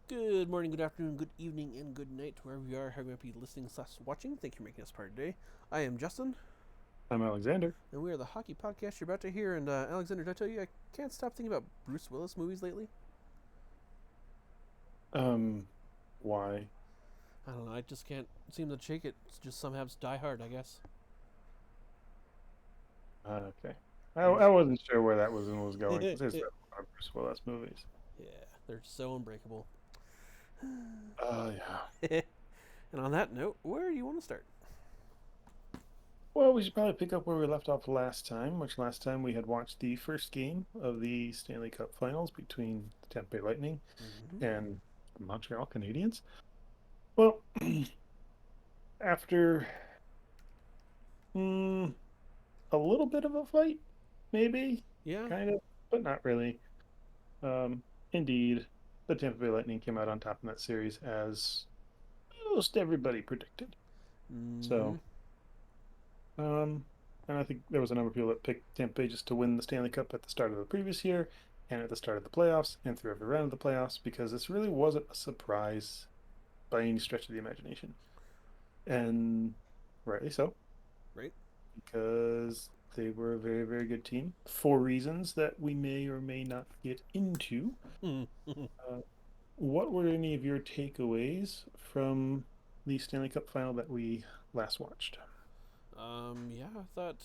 Good morning, good afternoon, good evening, and good night to wherever you are, however you might be listening/watching. Thank you for making us part today. I am Justin, I'm Alexander. and we are the hockey podcast you're about to hear. And Alexander, did I tell you I can't stop thinking about Bruce Willis movies lately? Um, why? I don't know. I just can't seem to shake it. It's just somehow it's Die Hard, I guess. Okay. I, I I just, wasn't sure where that was going yeah, because there's a lot of Bruce Willis movies. they're so unbreakable. Yeah. And on that note, where do you want to start? Well, we should probably pick up where we left off last time, which last time we had watched the first game of the Stanley Cup Finals between the Tampa Bay Lightning Mm-hmm. and the Montreal Canadiens. Well, after mm, a little bit of a fight, maybe, Yeah. kind of, but not really. Um, Indeed, the Tampa Bay Lightning came out on top in that series as most everybody predicted. Mm-hmm. So, um, and I think there was a number of people that picked Tampa Bay just to win the Stanley Cup at the start of the previous year and at the start of the playoffs and through every round of the playoffs because this really wasn't a surprise by any stretch of the imagination. And rightly so, Right. because they were a very, very good team for reasons that we may or may not get into. Mm-hmm. Uh, what were any of your takeaways from the Stanley Cup final that we last watched? Yeah, I thought,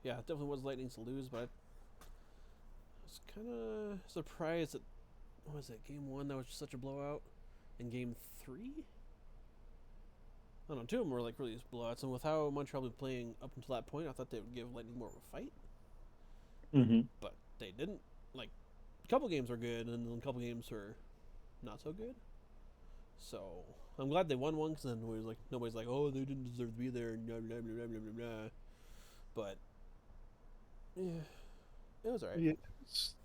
yeah, it definitely was Lightning to lose, but I was kind of surprised that what was it, game one that was just such a blowout, and game three, I don't know, two of them were like really just blowouts. And with how Montreal been playing up until that point, I thought they would give Lightning more of a fight, Hmm. but they didn't. Like a couple games were good, and then a couple games were not so good. So I'm glad they won one because then nobody's like, oh, they didn't deserve to be there, and blah blah blah blah blah blah. Blah. But yeah, it was alright.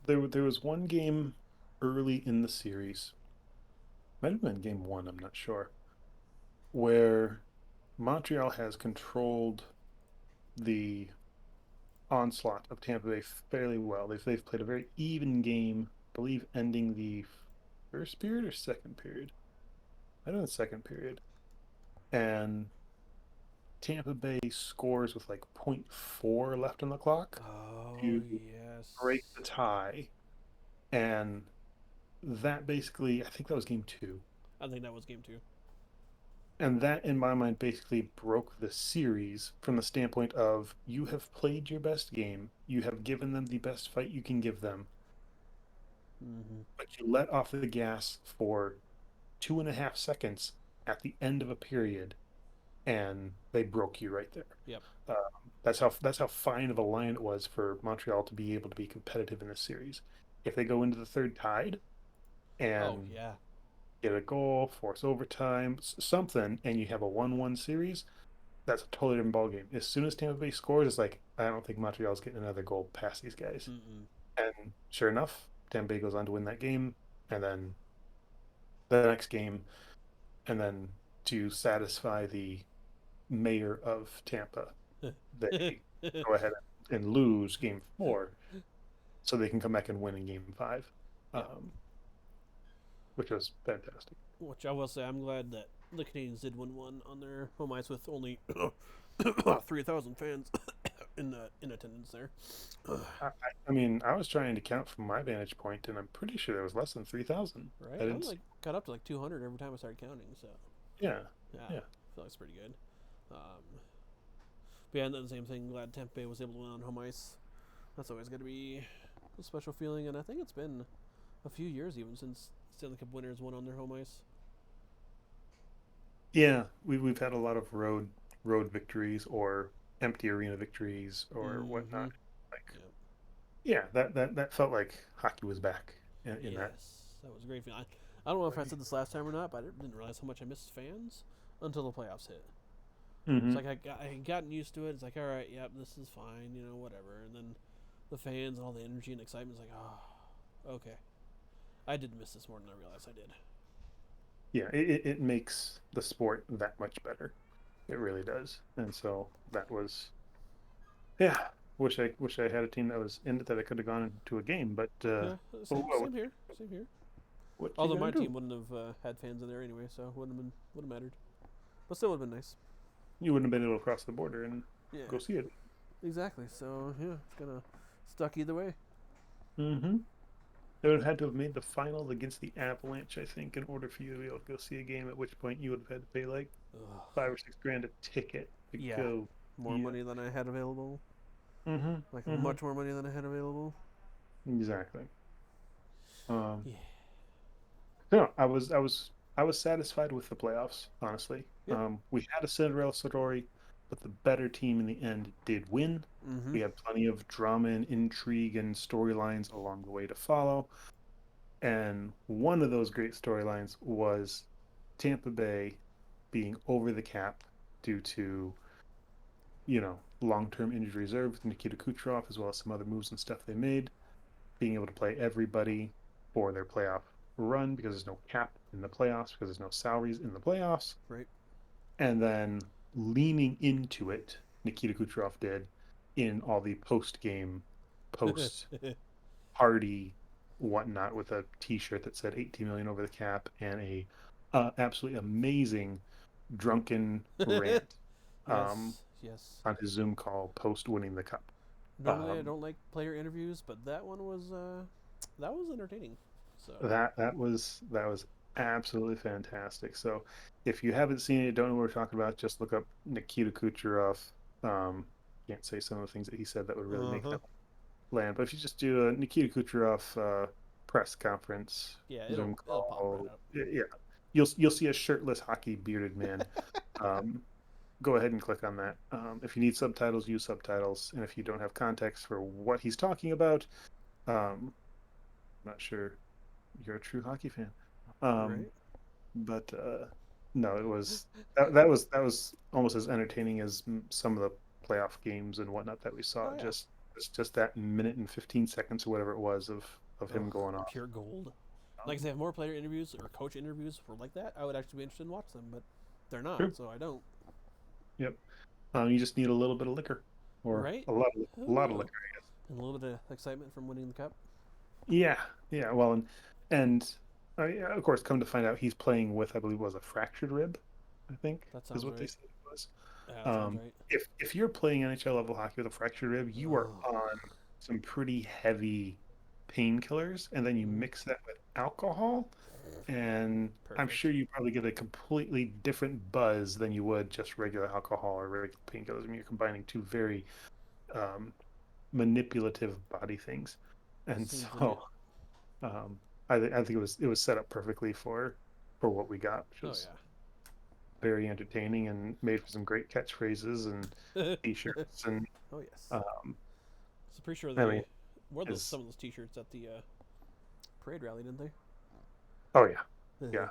There was one game early in the series, might have been game one, I'm not sure, where Montreal has controlled the onslaught of Tampa Bay fairly well. They've played a very even game, I believe ending the first period or second period. I don't know the second period. And Tampa Bay scores with like point 0.4 left on the clock Oh to break yes, the tie. And that basically, I think that was game two. I think that was game two. And that, in my mind, basically broke the series from the standpoint of you have played your best game, you have given them the best fight you can give them, Mm-hmm. but you let off the gas for 2.5 seconds at the end of a period, and they broke you right there. Yep. That's how fine of a line it was for Montreal to be able to be competitive in this series. If they go into the third tied Oh and yeah. get a goal, force overtime, something, and you have a 1-1 series, that's a totally different ballgame. As soon as Tampa Bay scores, it's like, I don't think Montreal's getting another goal past these guys. Mm-mm. And sure enough, Tampa Bay goes on to win that game, and then the next game, and then to satisfy the mayor of Tampa, they go ahead and lose game four so they can come back and win in game five, Yep. um, which was fantastic. Which I will say, I'm glad that the Canadians did win one on their home ice with only 3,000 fans in attendance there. I mean, I was trying to count from my vantage point, and I'm pretty sure there was less than 3,000. I Right? I didn't like see. got up to like 200 every time I started counting. So Yeah, yeah, yeah. I feel like it's pretty good. But yeah, and then the same thing. Glad Tampa Bay was able to win on home ice. That's always going to be a special feeling, and I think it's been a few years even since Stanley Cup winners won on their home ice. Yeah, we've had a lot of road victories or empty arena victories or Mm-hmm. whatnot. Like, Yep. yeah, that felt like hockey was back in that Yes, that was a great feeling. I don't know if I way. said this last time or not, but I didn't realize how much I missed fans until the playoffs hit. It's Hmm. like I had gotten used to it. It's like, all right, yep, this is fine, whatever. And then the fans and all the energy and excitement is like, oh, okay. I did miss this more than I realized I did. Yeah, it makes the sport that much better. It really does. And so that was, yeah. Wish I had a team that was in it that I could have gone into a game. But Yeah, what, same what here, same here. what you Although gotta my do. team wouldn't have had fans in there anyway, so wouldn't have mattered. But still would have been nice. You wouldn't have been able to cross the border and Yeah, go see it. exactly. So yeah, it's kind of stuck either way. Mm-hmm. They would have had to have made the finals against the Avalanche, I think, in order for you to be able to go see a game. At which point you would have had to pay like Ugh. 5 or 6 grand a ticket to Yeah, go. more Yeah. money than I had available. Mm-hmm. Like Mm-hmm. much more money than I had available. Exactly. Um, Yeah. no, I was satisfied with the playoffs, honestly. Yep. We had a Cinderella story, but the better team in the end did win. Mm-hmm. We had plenty of drama and intrigue and storylines along the way to follow. And one of those great storylines was Tampa Bay being over the cap due to, long-term injury reserve with Nikita Kucherov, as well as some other moves and stuff they made, being able to play everybody for their playoff run because there's no cap in the playoffs, because there's no salaries in the playoffs. Right. And then leaning into it, Nikita Kucherov did in all the post-game, post party whatnot with a T-shirt that said 18 million over the cap and a absolutely amazing drunken rant um, Yes. Yes. on his Zoom call post winning the cup. Normally I Um, don't like player interviews, but that one was that was entertaining. So that was absolutely fantastic. So if you haven't seen it, don't know what we're talking about, just look up Nikita Kucherov. Um, can't say some of the things that he said that would really uh make huh. that land, but if you just do a Nikita Kucherov press conference Yeah, Zoom it'll pop right call, up. yeah, you'll see a shirtless hockey bearded man. Um, Go ahead and click on that. If you need subtitles, use subtitles, and if you don't have context for what he's talking about, I'm not sure you're a true hockey fan. Um, Right. but no, that was almost as entertaining as some of the playoff games and whatnot that we saw. Oh yeah. Just that minute and 15 seconds or whatever it was of Oh, him going off. pure gold. Like if Um, they have more player interviews or coach interviews for like that, I would actually be interested in watch them, but they're not, True. so I don't. Yep. You just need a little bit of liquor, or Right? a lot of Oh. liquor. And a little bit of excitement from winning the cup. Yeah, yeah. Well, and yeah, of course, come to find out, he's playing with, I believe, it was a fractured rib. I think That is sounds what they right. said it was. Yeah, that sounds right. If you're playing NHL level hockey with a fractured rib, you are Oh. on some pretty heavy painkillers, and then you Mm, mix that with alcohol, and I'm perfect. sure you probably get a completely different buzz than you would just regular alcohol or regular painkillers. I mean, you're combining two very um, manipulative body things, and Seems legit. so. Um, I think it was set up perfectly for what we got, which Oh was yeah. very entertaining and made for some great catchphrases and t-shirts and Oh yes. um, So pretty sure I mean they wore those is some of those T-shirts at the parade rally, didn't they? oh yeah, yeah.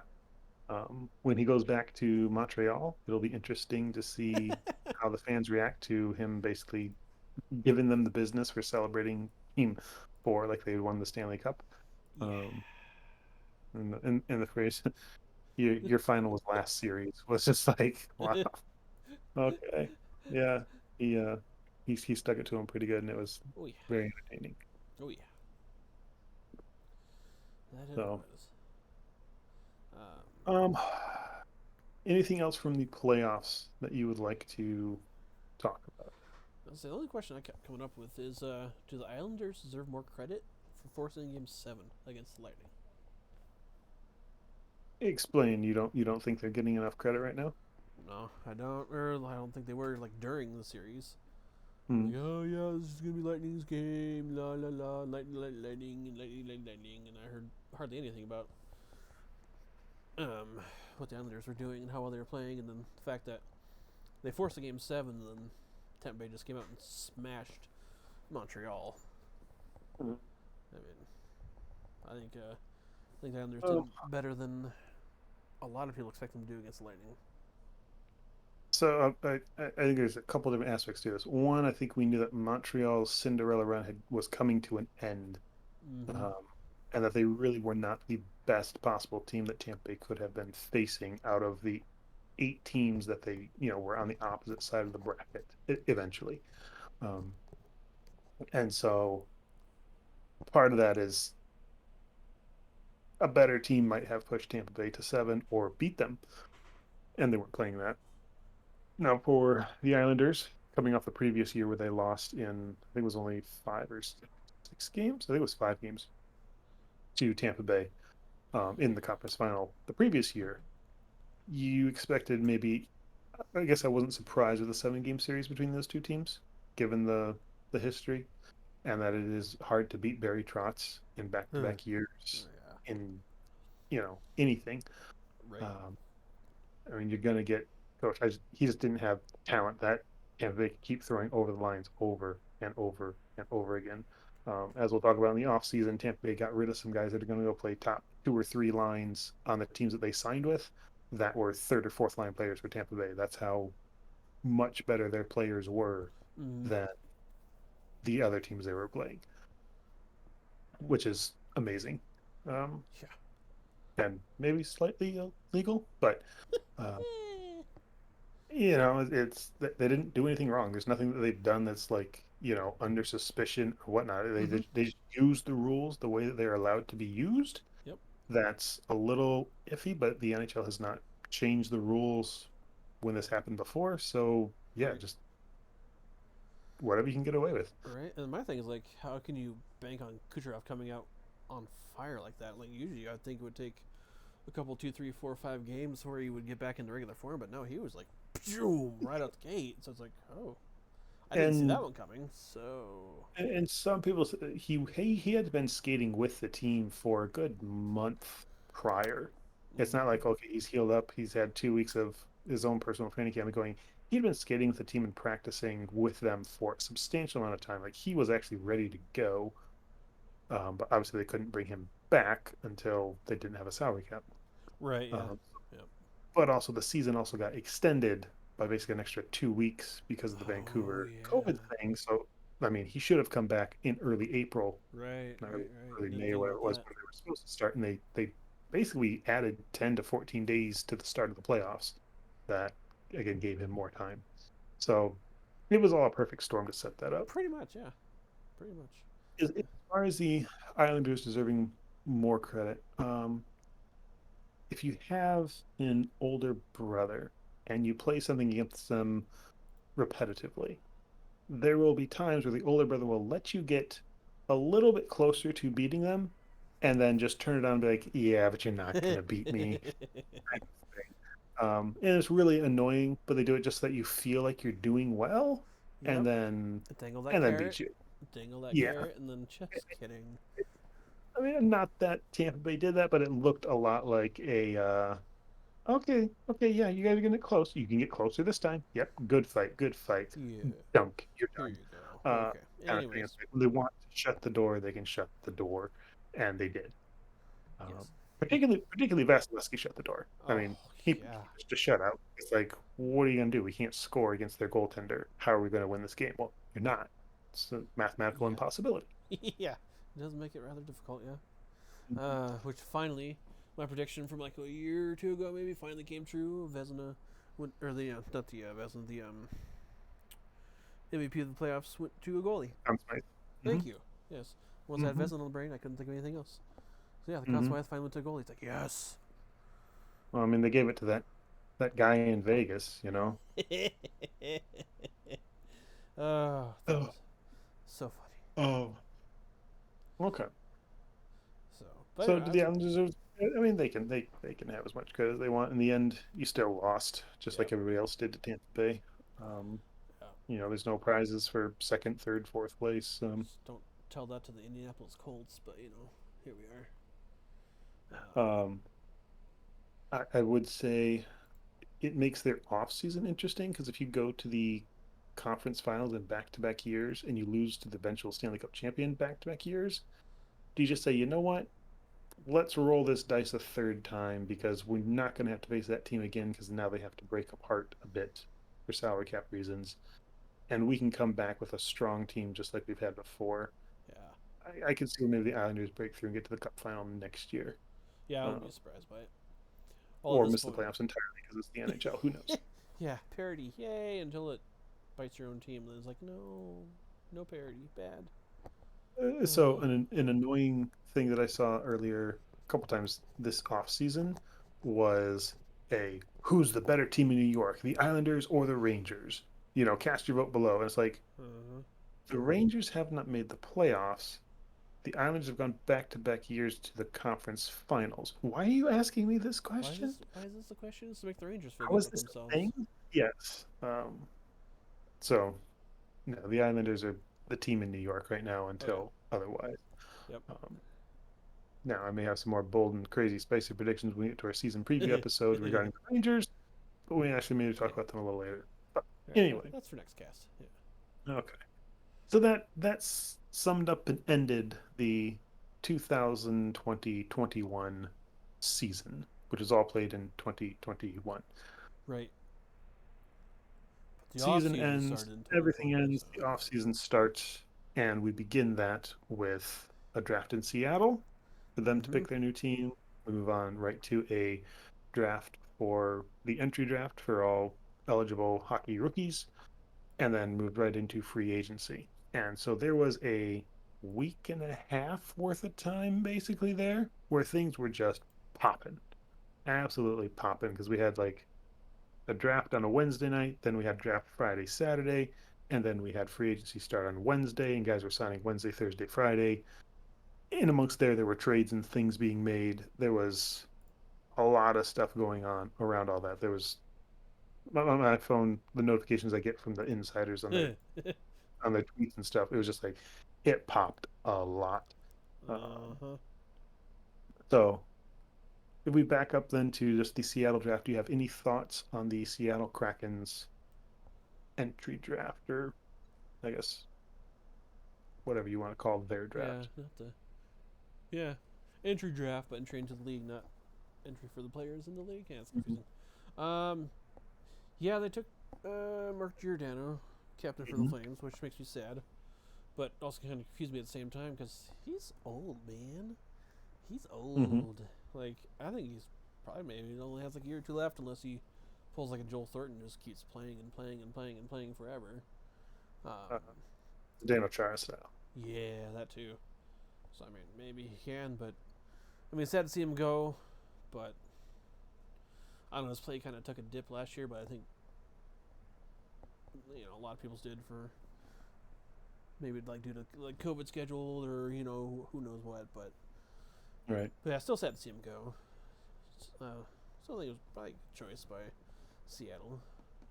When he goes back to Montreal, it'll be interesting to see how the fans react to him basically giving them the business for celebrating Team 4 like they won the Stanley Cup. Yeah. Um, and the phrase your final was last series was just like wow. Okay. Yeah. He he stuck it to him pretty good and it was Oh yeah. very entertaining. Oh yeah. That it So was. Um, um anything else from the playoffs that you would like to talk about? so the only question I kept coming up with is, do the Islanders deserve more credit for forcing Game 7 against the Lightning? Explain, you don't think they're getting enough credit right now? No, I don't. Or I don't think they were like during the series. Hmm. Like, oh yeah, this is gonna be Lightning's game. La la la, lightning, and lightning, and I heard hardly anything about what the Islanders were doing and how well they were playing, and then the fact that they forced the Game 7, and then Tampa Bay just came out and smashed Montreal. Mhm. I mean, I think the Islanders did Oh, better than a lot of people expect them to do against the Lightning. so I think there's a couple different aspects to this. One, I think we knew that Montreal's Cinderella run was coming to an end, Mm-hmm. um, and that they really were not the best possible team that Tampa Bay could have been facing out of the 8 teams that they were on the opposite side of the bracket eventually. Um, and so part of that is a better team might have pushed Tampa Bay to 7 or beat them, and they weren't playing that. Now, for the Islanders, coming off the previous year where they lost in, I think it was only 5 or 6 games. I think it was 5 games to Tampa Bay in the conference final the previous year. You expected maybe, I guess I wasn't surprised with the 7 game series between those two teams, given the history and that it is hard to beat Barry Trotz in Huh. back-to-back years Yeah. in anything. Right. Um, I mean, you're gonna get coach. He just didn't have talent that and they could keep throwing over the lines over and over and over again. As we'll talk about in the offseason, Tampa Bay got rid of some guys that are going to go play top 2 or 3 lines on the teams that they signed with that were third or fourth line players for Tampa Bay. That's how much better their players were Mm. than the other teams they were playing, which is amazing. Um, Yeah. and maybe slightly illegal, but uh, Eh. it's they didn't do anything wrong. There's nothing that they've done that's like under suspicion or whatnot. Mm-hmm. They just use the rules the way that they're allowed to be used. Yep. That's a little iffy, but the NHL has not changed the rules when this happened before. So yeah, Right. just whatever you can get away with. Right. And my thing is like, how can you bank on Kucherov coming out on fire like that? Like usually, I think it would take a couple, 2, 3, 4, 5 games where he would get back into regular form. But no, he was like, boom, right out the gate. So it's like, oh, I didn't see that And one coming. So and some people he had been skating with the team for a good month prior. It's not mm, like okay, he's healed up. He's had 2 weeks of his own personal training camp going. He'd been skating with the team and practicing with them for a substantial amount of time. Like he was actually ready to go, but obviously they couldn't bring him back until they didn't have a salary cap. right, yeah, Um, yep. but also the season also got extended by basically an extra 2 weeks because of the Oh Vancouver yeah, COVID thing. So I mean, he should have come back in early April, right, not right, early, right. early Didn't May or think whatever about it was that. when they were supposed to start, and they basically added 10 to 14 days to the start of the playoffs. That again gave him more time. So it was all a perfect storm to set that up. Pretty much, yeah, pretty much. As far as the Islanders deserving more credit, if you have an older brother and you play something against them repetitively, there will be times where the older brother will let you get a little bit closer to beating them and then just turn it on and be like, yeah, but you're not going to beat me. Kind of thing. And it's really annoying, but they do it just so that you feel like you're doing well and Yep. then Dangle that and then carrot, beat you. dangle that Yeah. carrot, and then just kidding. I mean, not that Tampa Bay did that, but it looked a lot like a okay, okay, yeah, you guys are getting close. You can get closer this time. Yep, good fight, good fight. Yeah. Dunk, you're Here done. you go. Uh, Okay. kind of thing. It's Anyways, like when they want to shut the door, they can shut the door, and they did. Um, yes. particularly Vasilevsky shut the door. I Oh mean, he yeah, just a shutout. It's like, what are you gonna do? We can't score against their goaltender. How are we gonna win this game? Well, you're not. It's a mathematical yeah, impossibility. yeah. It does make it rather difficult, yeah. Mhm. Which finally, my prediction from like a year or two ago maybe finally came true. Vesna went, or the not the Vesna, the MVP of the playoffs went to a goalie. Conn Smythe. Thank you. Yes. Once I had Hmm. Vesna on the brain, I couldn't think of anything else. So yeah, the Conn Hmm. Smythe finally went to a goalie. It's like yes. Well, I mean, they gave it to that guy in Vegas. Oh, that Oh, was so funny. oh. Okay. So, but So anyway, do that's the Islanders deserve? I mean, they can have as much credit as they want. In the end, you still lost, just yep. like everybody else did to Tampa Bay. Um, Yeah. there's no prizes for second, third, fourth place. Just don't tell that to the Indianapolis Colts, but here we are. Um, I would say it makes their off season interesting because if you go to the conference finals in back-to-back years and you lose to the eventual Stanley Cup champion back-to-back years, do you just say, you know what? Let's roll this dice a third time because we're not going to have to face that team again because now they have to break apart a bit for salary cap reasons. And we can come back with a strong team just like we've had before. Yeah. I could see maybe the Islanders break through and get to the cup final next year, Yeah, I wouldn't uh, be surprised by it. Well, at or this miss the point, playoffs entirely because it's the NHL. Who knows? yeah, parody, yay! Until it bites your own team, then it's like, no, no parody, bad. So an annoying thing that I saw earlier. couple times this off season was a who's the better team in New York, the Islanders or the Rangers? Cast your vote below. And it's like Uh-huh. the Rangers have not made the playoffs. The Islanders have gone back-to-back years to the conference finals. Why are you asking me this question? Why is this a question? It's to make the Rangers feel How good is about this a themselves. thing? Yes. So no, the Islanders are the team in New York right now Oh yeah. until otherwise. Yep. Um, Now I may have some more bold and crazy, spicy predictions when we get to our season preview episode regarding the Rangers, but we actually maybe Yeah. talk about them a little later. But All right. anyway, That's for next cast. Yeah. okay. So that's summed up and ended the 2020-21 season, which is all played in 2021. Right. The off Season season ends, started in everything 2020. ends, So the off season starts, and we begin that with a draft in Seattle for them to mm-hmm. pick their new team. We move on right to a draft for the entry draft for all eligible hockey rookies, and then moved right into free agency. And so there was a week and a half worth of time basically there where things were just popping, absolutely popping, because we had like a draft on a Wednesday night, then we had draft Friday, Saturday, and then we had free agency start on Wednesday, and guys were signing Wednesday, Thursday, Friday. In amongst there were trades and things being made. There was a lot of stuff going on around all that. There was on my phone, the notifications I get from the insiders on their tweets and stuff. It was just like it popped a lot. Um, uh-huh. so if we back up then to just the Seattle draft, do you have any thoughts on the Seattle Kraken's entry draft, or I guess whatever you want to call their Yeah. draft? Not the. Yeah. Entry draft, but entry into the league, not entry for the players in the league. Yeah, it's Mhm. confusing. Um. Yeah, they took Mark Giordano, captain for the Mhm. Flames, which makes me sad, but also kind of confused me at the same time because he's old, man. He's Mhm. old. Like I think he's probably maybe he only has like a year or two left unless he pulls like a Joel Thornton and just keeps playing and playing and playing and playing forever. Uh, Um, Daniel Chara style. yeah, that too. So I mean, maybe he can, but I mean, it's sad to see him go. But I don't know. His play kind of took a dip last year, but I think a lot of people's did for maybe like due to like COVID schedule or who knows what. Right. But yeah, still sad to see him go. Still think it was probably a choice by Seattle.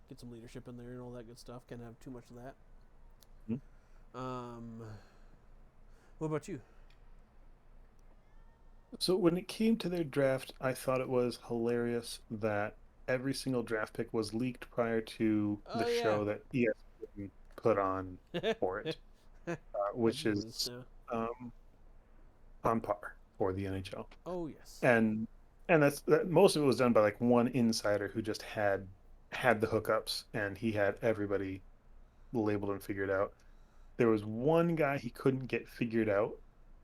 Get some leadership in there and all that good stuff. Can't have too much of that. Mhm. Um, what about you? So when it came to their draft, I thought it was hilarious that every single draft pick was leaked prior to Oh the yeah, show that ESPN put on for it, I which do remember this is now. um, on par for the NHL. Oh yes. and and most of it was done by like one insider who just had the hookups, and he had everybody labeled and figured out. There was one guy he couldn't get figured out,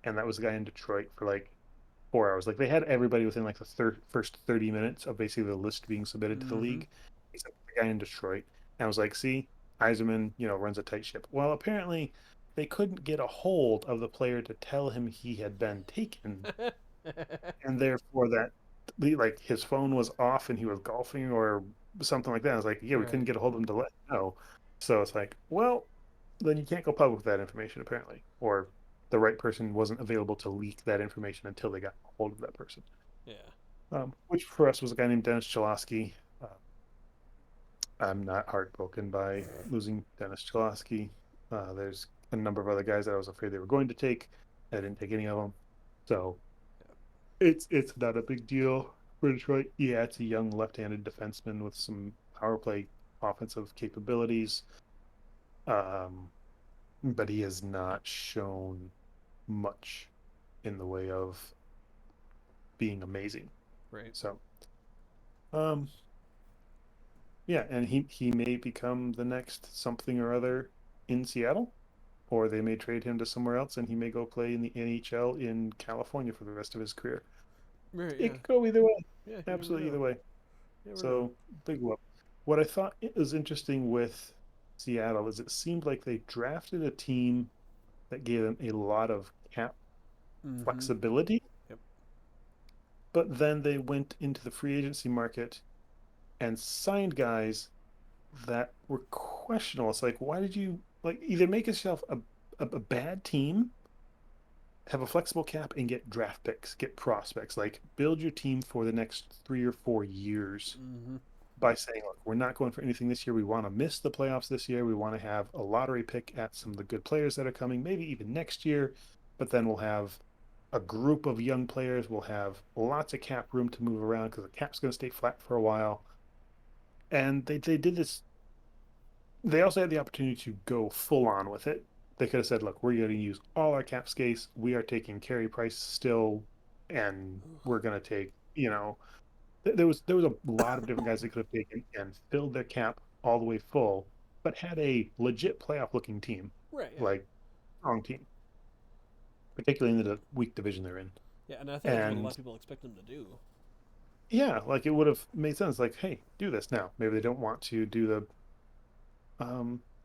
and that was the guy in Detroit for like 4 hours. Like they had everybody within like the first 30 minutes of basically the list being submitted to the Mm-hmm. league, except the guy in Detroit. And I was like, see, Eiserman, runs a tight ship. Well, apparently they couldn't get a hold of the player to tell him he had been taken, and therefore that like his phone was off and he was golfing or something like that. I was like, yeah, we couldn't Right. get a hold of him to let him know. So it's like, well, then you can't go public with that information apparently, or the right person wasn't available to leak that information until they got a hold of that person. Yeah. Which for us was a guy named Dennis Cholowski. Uh, I'm not heartbroken by losing Dennis Cholowski. There's a number of other guys that I was afraid they were going to take. I didn't take any of them. So it's not a big deal for Detroit. Yeah, it's a young left-handed defenseman with some power play offensive capabilities. Um, but he has not shown much in the way of being amazing. Right. So, um, yeah, and he may become the next something or other in Seattle, or they may trade him to somewhere else, and he may go play in the NHL in California for the rest of his career. Right. It Yeah. could go either way, Yeah. You never absolutely know. either way. You never know. So big whoop. What I thought was interesting with Seattle is it seemed like they drafted a team that gave them a lot of cap Mm-hmm. flexibility, Yep. but then they went into the free agency market and signed guys that were questionable. It's like, why did you like either make yourself a bad team, have a flexible cap, and get draft picks, get prospects, like build your team for the next 3 or 4 years Mm-hmm. by saying, look, we're not going for anything this year. We want to miss the playoffs this year. We want to have a lottery pick at some of the good players that are coming, maybe even next year, but then we'll have a group of young players. We'll have lots of cap room to move around because the cap's going to stay flat for a while. And they did this. They also had the opportunity to go full on with it. They could have said, look, we're going to use all our cap space. We are taking Carey Price still, and we're going to take, there was a lot of different guys they could have taken and filled their cap all the way full, but had a legit playoff looking team, Right. Yeah. like strong team, particularly in the weak division they're in. Yeah, and I think that's what a lot And of people expect them to do. yeah, like it would have made sense. Like, hey, do this now. Maybe they don't want to do the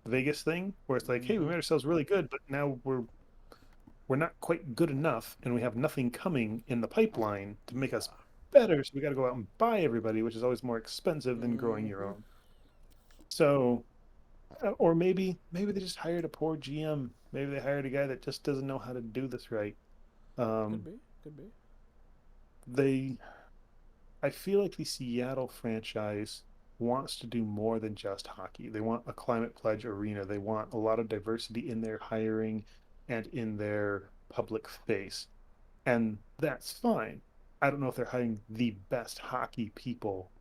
Vegas thing where it's like, hey, we Mm-hmm. made ourselves really good, but now we're not quite good enough, and we have nothing coming in the pipeline to make us Yeah. better. So we got to go out and buy everybody, which is always more expensive than growing your Mm-hmm. own. So, or maybe they just hired a poor GM. Maybe they hired a guy that just doesn't know how to do this right. Could Um, be. Could be. they I feel like the Seattle franchise wants to do more than just hockey. They want a climate pledge arena. They want a lot of diversity in their hiring and in their public face. And that's fine. I don't know if they're hiring the best hockey people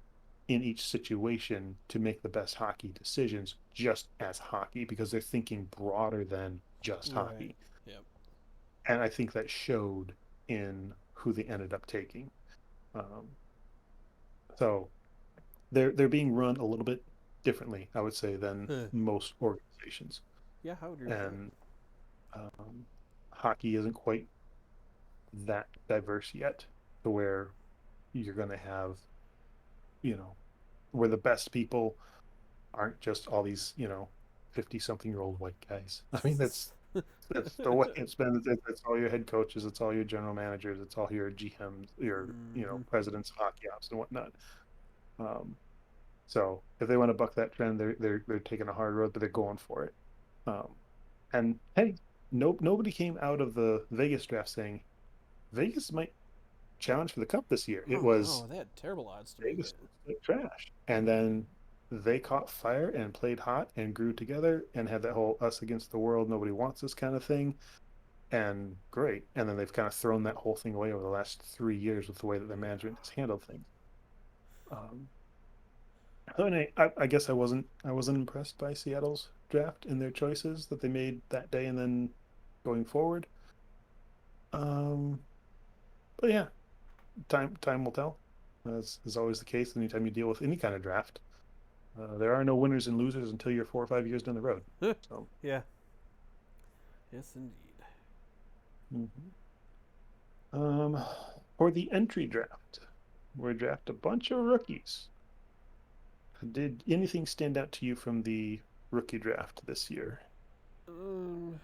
in each situation to make the best hockey decisions just as hockey because they're thinking broader than just Right. hockey. Yep. And I think that showed in who they ended up taking. Um, so they're being run a little bit differently, I would say, than Huh. most organizations. Yeah, I would agree with that. And um, hockey isn't quite that diverse yet, to where you're going to have, you know, where the best people aren't just all these, 50-something-year-old white guys. I mean, that's the way it's been. It's all your head coaches, it's all your general managers, it's all your GMs, your Mm-hmm. presidents of hockey ops and whatnot. Um, So if they want to buck that trend, they're taking a hard road, but they're going for it. Um, and hey, nobody came out of the Vegas draft saying Vegas might challenge for the cup this year. It Oh was no, they had terrible odds to make Vegas it. was like trash, and then they caught fire and played hot and grew together and had that whole us against the world, nobody wants this kind of thing. And great. And then they've kind of thrown that whole thing away over the last 3 years with the way that their Yeah. management has handled things. Um, I guess I wasn't impressed by Seattle's draft and their choices that they made that day and then going forward. Um, but yeah, time will tell. As is always the case, anytime you deal with any kind of draft, there are no winners and losers until you're 4 or 5 years down the road. So, Yeah. Yes, indeed. mhm. um, for the entry draft, we draft a bunch of rookies. Did anything stand out to you from the rookie draft this year? Um,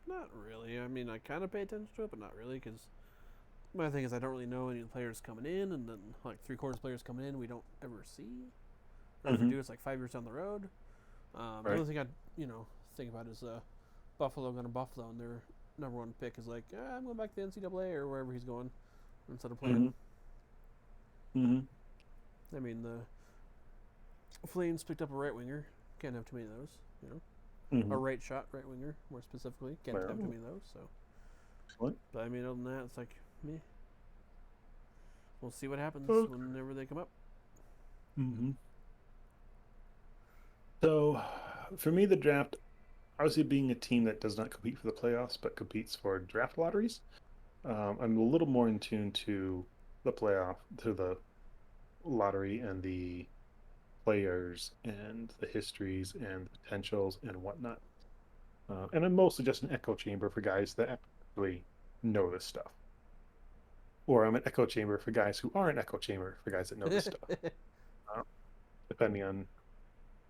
Not really. I mean, I kind of pay attention to it, but not really, because my thing is I don't really know any players coming in, and then like three-quarters players coming in we don't ever see, or if we Hmm. do, it's like 5 years down the road. The Right. only thing I think about is Buffalo going to Buffalo, and their number one pick is like, I'm going back to the NCAA or wherever he's going instead of Hmm. playing. Hmm. I mean, the Flames picked up a right winger. Can't have too many of those. You know, a Hmm. right shot right winger more specifically. Can't have too Well, many of those. So, excellent. but I mean, other than that, it's like me. We'll see what happens Okay. whenever they come up. Hmm. So, for me, the draft, obviously being a team that does not compete for the playoffs but competes for draft lotteries, I'm a little more in tune to the playoff, to the lottery and the players and the histories and the potentials and whatnot. And I'm mostly just an echo chamber for guys that actually know this stuff. Or I'm an echo chamber for guys who aren't echo chamber for guys that know this stuff, uh, depending on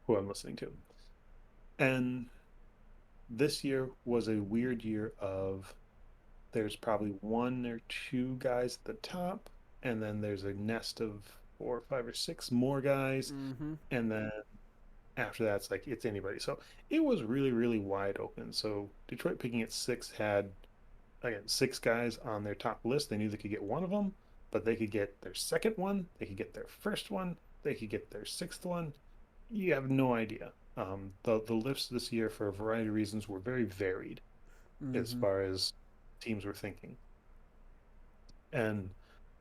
who I'm listening to. And this year was a weird year of there's probably one or two guys at the top. and then there's a nest of 4 or 5 or 6 more guys, Mm-hmm. and then after that, it's like it's anybody. So it was really, really wide open. So Detroit picking at 6 had again 6 guys on their top list. They knew they could get one of them, but they could get their second one, they could get their first one, they could get their sixth one. You have no idea. The lists this year, for a variety of reasons, were very varied as Mm-hmm. far as teams were thinking, and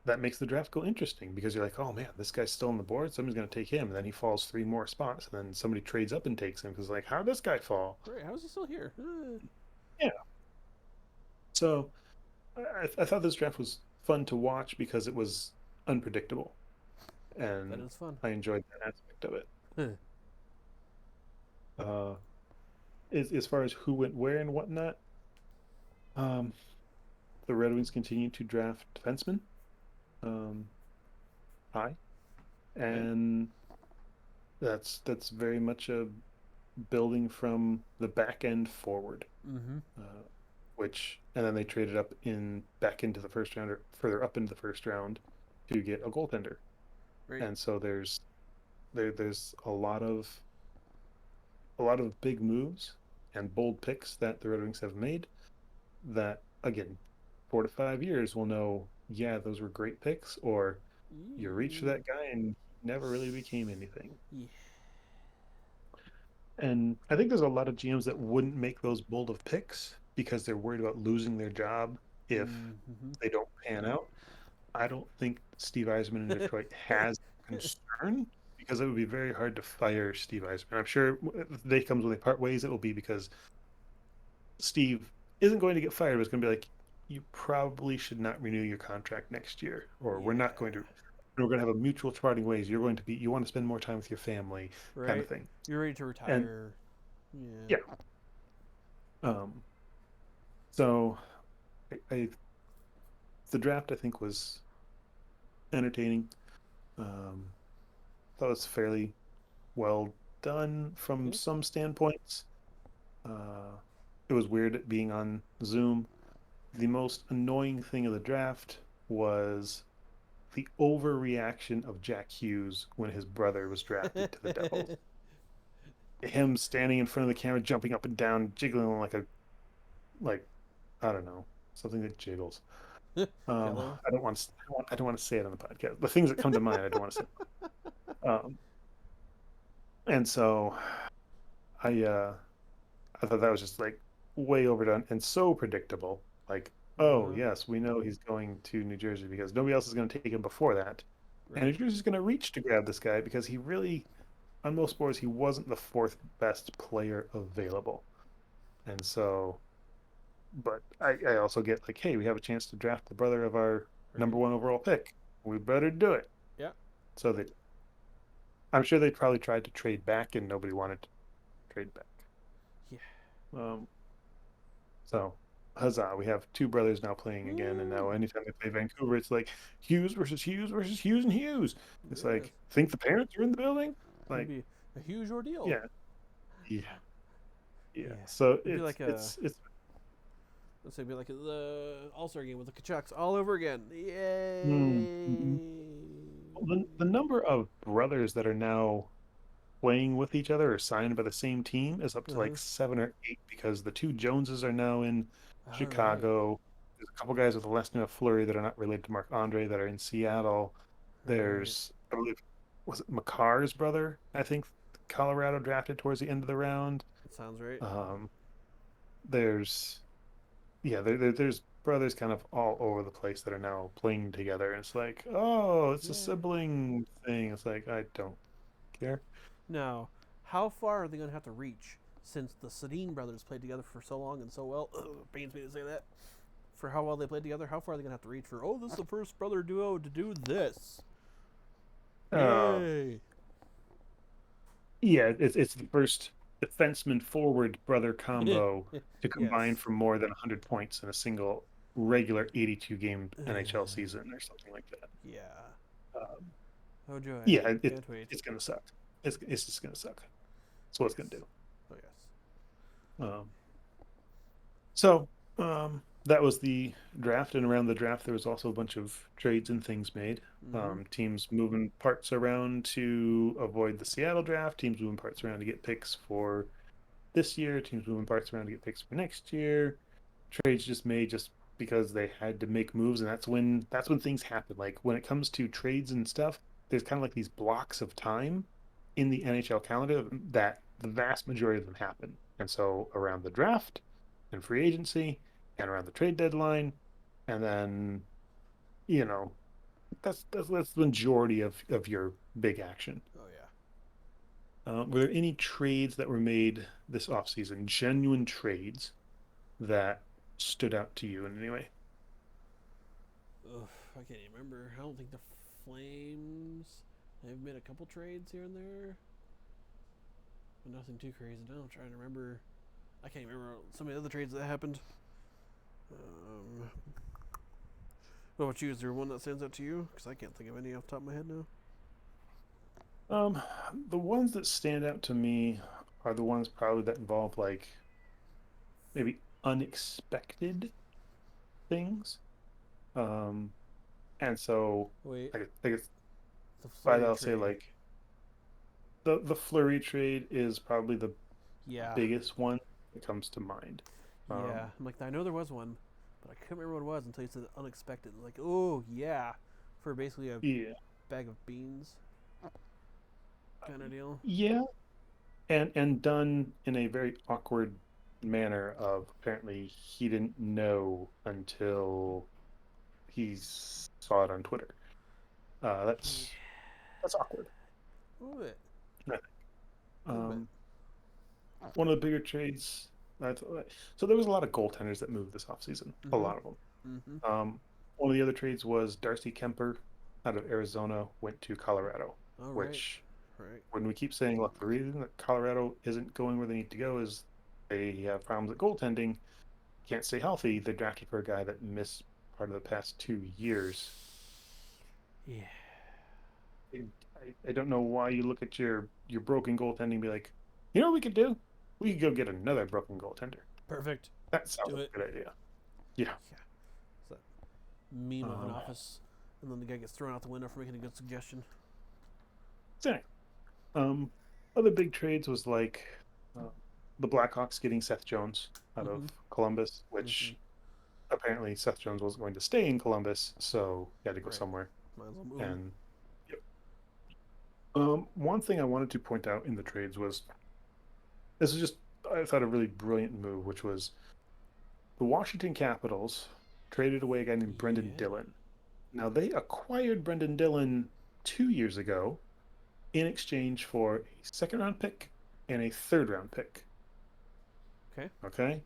that makes the draft go interesting because you're like, oh man, this guy's still on the board. Somebody's going to take him, and then he falls 3 more spots, and then somebody trades up and takes him because like, how did this guy fall? Right. How is he still here? Yeah. So I thought this draft was fun to watch because it was unpredictable, That and is fun. I enjoyed that aspect of it. Uh, as far as who went where and whatnot, um, the Red Wings continue to draft defensemen um, high, Okay. and that's very much a building from the back end forward, Mm-hmm. uh, which and then they traded up in back into the first round or further up into the first round to get a goaltender, Right. and so there's a lot of big moves and bold picks that the Red Wings have made that again 4 to 5 years we'll know, yeah, those were great picks, or you reach for that guy and he never really became anything. Yeah. And I think there's a lot of GMs that wouldn't make those bold of picks because they're worried about losing their job if Mm-hmm. they don't pan out. I don't think Steve Eisman in Detroit has concern because it would be very hard to fire Steve Eisman. I'm sure if the day comes when they part ways, it will be because Steve isn't going to get fired, but it's going to be like, you probably should not renew your contract next year, or Yeah. we're going to have a mutual parting ways. You want to spend more time with your family, kind of Right. thing. You're ready to And retire. Yeah. yeah, um, so the draft I think was entertaining. Um, thought it was fairly well done from Okay. some standpoints. Uh, it was weird being on Zoom. The most annoying thing of the draft was the overreaction of Jack Hughes when his brother was drafted to the Devils. Him standing in front of the camera, jumping up and down, jiggling like I don't know, something that jiggles. Jello. I don't want to say it on the podcast. The things that come to mind, I don't want to say. And so I uh I thought that was just like way overdone and so predictable. Like, oh Uh-huh. yes, we know he's going to New Jersey because nobody else is going to take him before that. And New Right. Jersey's going to reach to grab this guy because he really, on most boards, he wasn't the fourth best player available. And so, but I also get like, hey, we have a chance to draft the brother of our number Right. one overall pick. We better do it. Yeah. So I'm sure they probably tried to trade back and nobody wanted to trade back. Yeah. Um, So, huzzah, we have two brothers now playing again. And Woo. now, anytime they play Vancouver, it's like Hughes versus Hughes versus Hughes and Hughes. It's Yes. like, think the parents are in the building? Gonna Like, be a huge ordeal. yeah, yeah, yeah. Yeah. So It'd be like a it's let's say it'd be like the All Star game with the Kachucks all over again. mm, Yay! mhm. The number of brothers that are now playing with each other or signed by the same team is up Uh to huh. like 7 or 8 because the two Joneses are now in All right. Chicago. There's a couple guys with the last name of Fleury that are not related to Marc Andre that are in Seattle. Right. There's, I believe, was it McCarr's brother? I think Colorado drafted towards the end of the round. That sounds right. Um, there's, yeah, there's brothers kind of all over the place that are now playing together. It's like, oh, it's a Yeah. sibling thing. It's like, I don't care. Now, how far are they gonna have to reach since the Sedin brothers played together for so long and so well? Pains me to say that. For how well they played together, how far are they gonna have to reach for? Oh, this is the first brother duo to do this. Uh, Yay! yeah, it's the first defenseman forward brother combo to combine Yes. for more than 100 points in a single regular 82 game NHL season or something like that. Yeah. Um, Oh joy. yeah, Can't wait. it's gonna suck. It's just gonna suck. That's what it's gonna Yes. do. Oh yes. Um, so, um, that was the draft, and around the draft, there was also a bunch of trades and things made. Mm-hmm. Teams moving parts around to avoid the Seattle draft, teams moving parts around to get picks for this year, teams moving parts around to get picks for next year. Trades just made just because they had to make moves, and that's when things happen. Like when it comes to trades and stuff, there's kind of like these blocks of time in the NHL calendar that the vast majority of them happen. And so around the draft and free agency and around the trade deadline, and then you know that's the majority of your big action. Oh yeah. Were there any trades that were made this offseason, genuine trades that stood out to you in any way? Ugh, I can't even remember. I don't think the Flames. They've made a couple trades here and there, but nothing too crazy. Now I'm trying to remember. I can't even remember some of the other trades that happened. Um, what about you? Is there one that stands out to you? Because I can't think of any off the top of my head now. Um, the ones that stand out to me are the ones probably that involve like maybe unexpected things. Um, and so Wait, I guess the by that Flurry I'll say trade. like the Flurry trade is probably the Yeah, biggest one that comes to mind. yeah. Um, I'm like, I know there was one, but I couldn't remember what it was until you said unexpected. Like, oh yeah, for basically a yeah, bag of beans kind of deal. yeah, and done in a very awkward manner of apparently he didn't know until he saw it on Twitter. Yeah, That's awkward. a little bit, I think. a little bit. Um, one of the bigger trades. So there was a lot of goaltenders that moved this offseason. A Mm-hmm. lot of them. Mm-hmm. One of the other trades was Darcy Kemper out of Arizona went to Colorado, All right, which right. when we keep saying, look, the reason that Colorado isn't going where they need to go is they have problems at goaltending, can't stay healthy. They drafted for a guy that missed part of the past 2 years. Yeah. I don't know why you look at your broken goaltending and be like, you know what we could do? We could go get another broken goaltender. Perfect. That sounds Do like it. a good idea. Yeah. Yeah. It's that meme of an Um, office, and then the guy gets thrown out the window for making a good suggestion. so anyway, um, other big trades was like uh, the Blackhawks getting Seth Jones out of Mm-hmm. Columbus, Mm-hmm. which apparently Seth Jones wasn't going to stay in Columbus, so he had to go Right. somewhere. Might as well move him. And yep. One thing I wanted to point out in the trades was this is just I thought a really brilliant move, which was the Washington Capitals traded away a guy named Brendan Yeah. Dillon. Now they acquired Brendan Dillon 2 years ago in exchange for a second round pick and a third round pick. Okay. Okay.